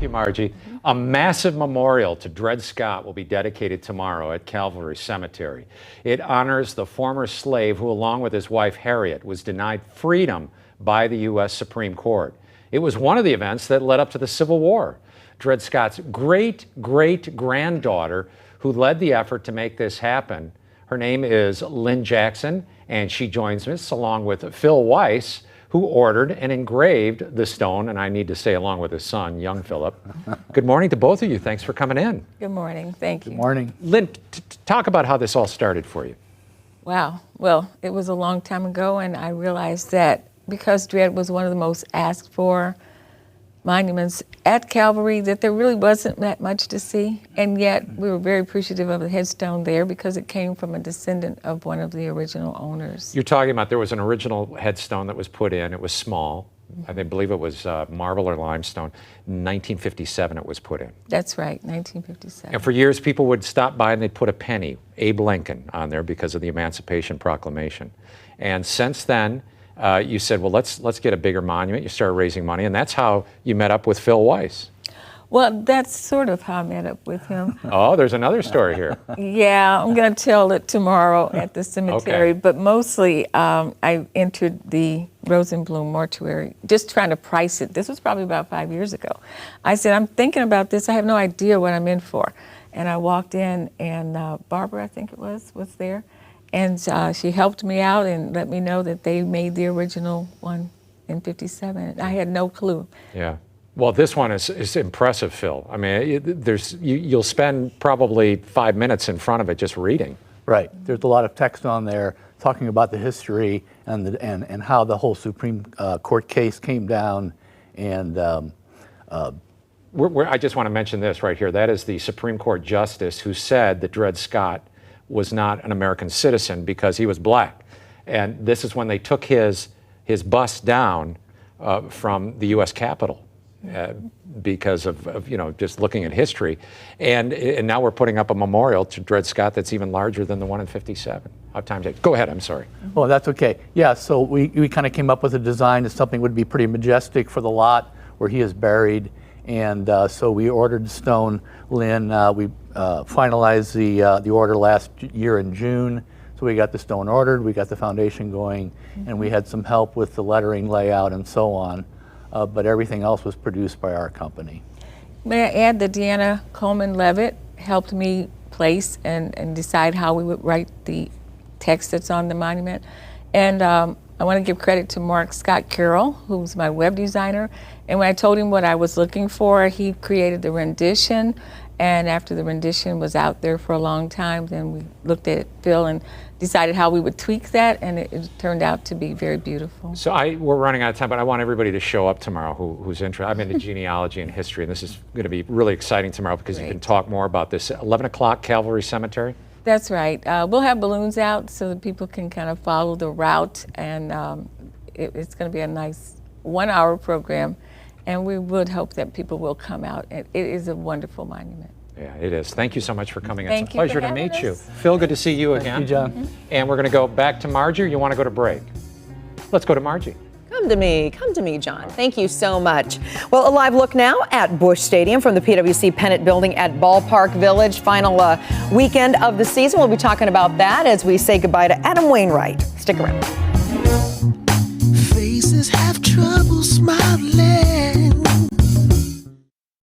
you, Margie. A massive memorial to Dred Scott will be dedicated tomorrow at Calvary Cemetery. It honors the former slave who, along with his wife Harriet, was denied freedom by the U.S. Supreme Court. It was one of the events that led up to the Civil War. Dred Scott's great-great-granddaughter, who led the effort to make this happen, her name is Lynn Jackson, and she joins us along with Phil Weiss, who ordered and engraved the stone, and I need to say along with his son, young Philip. Good morning to both of you. Thanks for coming in. Good morning. Thank you. Good morning. Lynn, talk about how this all started for you. Wow. Well, it was a long time ago, and I realized that because Dred was one of the most asked for monuments at Calvary, that there really wasn't that much to see. And yet we were very appreciative of the headstone there because it came from a descendant of one of the original owners. You're talking about there was an original headstone that was put in. It was small. I believe it was marble or limestone. 1957 it was put in. That's right, 1957. And for years people would stop by and they'd put a penny, Abe Lincoln, on there because of the Emancipation Proclamation. And since then, you said, well, let's get a bigger monument. You started raising money, and that's how you met up with Phil Weiss. Well, that's sort of how I met up with him. Oh, there's another story here. Yeah, I'm going to tell it tomorrow at the cemetery. Okay. But mostly, I entered the Rosenblum mortuary, just trying to price it. This was probably about 5 years ago. I said, I'm thinking about this. I have no idea what I'm in for. And I walked in, and Barbara, I think it was there. And she helped me out and let me know that they made the original one in '57. I had no clue. Yeah. Well, this one is impressive, Phil. I mean, you'll spend probably 5 minutes in front of it just reading. Right. There's a lot of text on there talking about the history and how the whole Supreme Court case came down. And I just want to mention this right here. That is the Supreme Court justice who said that Dred Scott was not an American citizen because he was black. And this is when they took his bust down from the U.S. Capitol because of just looking at history. And now we're putting up a memorial to Dred Scott that's even larger than the one in '57. How time takes. Go ahead, I'm sorry. Well, that's okay. Yeah, so we kind of came up with a design that something would be pretty majestic for the lot where he is buried. And so we ordered stone. Lynn, we finalized the order last year in June. So we got the stone ordered, we got the foundation going, and we had some help with the lettering layout and so on. But everything else was produced by our company. May I add that Deanna Coleman-Levitt helped me place and decide how we would write the text that's on the monument. And I want to give credit to Mark Scott Carroll, who's my web designer. And when I told him what I was looking for, he created the rendition. And after the rendition was out there for a long time, then we looked at Phil and decided how we would tweak that, and it turned out to be very beautiful. So we're running out of time, but I want everybody to show up tomorrow who's interested. I'm into genealogy and history, and this is going to be really exciting tomorrow because you can talk more about this. 11 o'clock, Calvary Cemetery? That's right. We'll have balloons out so that people can kind of follow the route, and it's going to be a nice 1-hour program. And we would hope that people will come out. It is a wonderful monument. Yeah, it is. Thank you so much for coming. Thank it's a pleasure to meet you. Phil, good to see you again. Thank you, John. And we're going to go back to Margie, or you want to go to break? Let's go to Margie. Come to me, John. Thank you so much. Well, a live look now at Busch Stadium from the PwC Pennant Building at Ballpark Village. Final weekend of the season. We'll be talking about that as we say goodbye to Adam Wainwright. Stick around. Faces have trouble smiling.